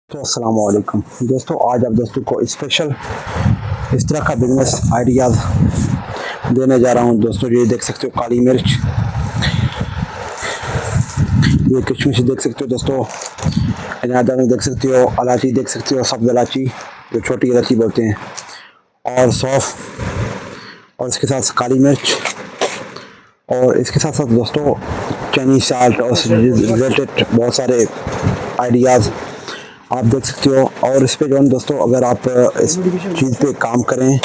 तो अस्सलाम वालेकुम दोस्तों, आज आप दोस्तों को स्पेशल इस तरह का बिजनेस आइडियाज़ देने जा रहा हूं। दोस्तों ये देख सकते हो काली मिर्च, ये किशमिश देख सकते हो दोस्तों, इनादा में देख सकते हो, इलायची देख सकते हो, सब्ज़ इलायची जो छोटी इलायची बोलते हैं, और सौंफ, और इसके साथ काली मिर्च, और इसके साथ साथ दोस्तों चाइनीज साल्ट और रिलेटेड बहुत सारे आइडियाज़ आप देख सकते हो। और इस पे जो है दोस्तों, अगर आप इस चीज़ पे काम करें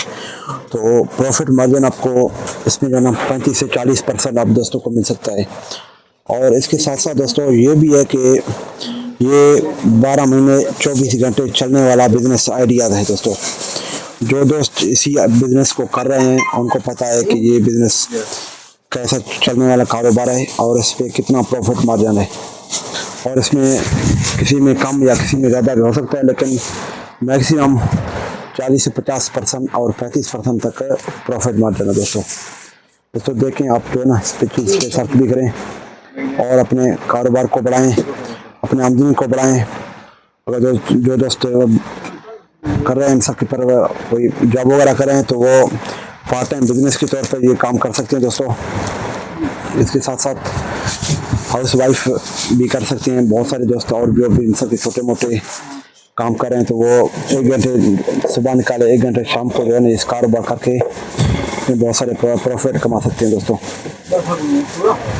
तो प्रॉफिट मार्जिन आपको इसमें जो है ना 35 से 40% आप दोस्तों को मिल सकता है। और इसके साथ साथ दोस्तों ये भी है कि ये 12 महीने 24 घंटे चलने वाला बिजनेस आइडियाज़ है दोस्तों। जो दोस्त इसी बिजनेस को कर रहे हैं उनको पता है कि ये बिजनेस कैसा चलने वाला कारोबार है और इस पर कितना प्रॉफिट मार्जिन है, और इसमें किसी में कम या किसी में ज़्यादा भी हो सकता है, लेकिन मैक्सिमम 40 से 50% और 35% तक प्रॉफिट मार्जिन है दोस्तों देखें आप जो है ना इस चीज़ पे सर्च भी करें और अपने कारोबार को बढ़ाएं, अपने आमदनी को बढ़ाएं। अगर जो दोस्त कर रहे हैं इन सब के पर कोई जॉब वगैरह कर रहे हैं तो वो पार्ट टाइम बिजनेस के तौर पर ये काम कर सकते हैं दोस्तों। इसके साथ साथ हाउस वाइफ भी कर सकते हैं बहुत सारे दोस्त, और जो भी इन सब छोटे मोटे काम कर रहे हैं तो वो 1 घंटे सुबह निकाले, 1 घंटे शाम को जो है ना इस कारोबार करके बहुत सारे प्रॉफिट कमा सकते हैं दोस्तों।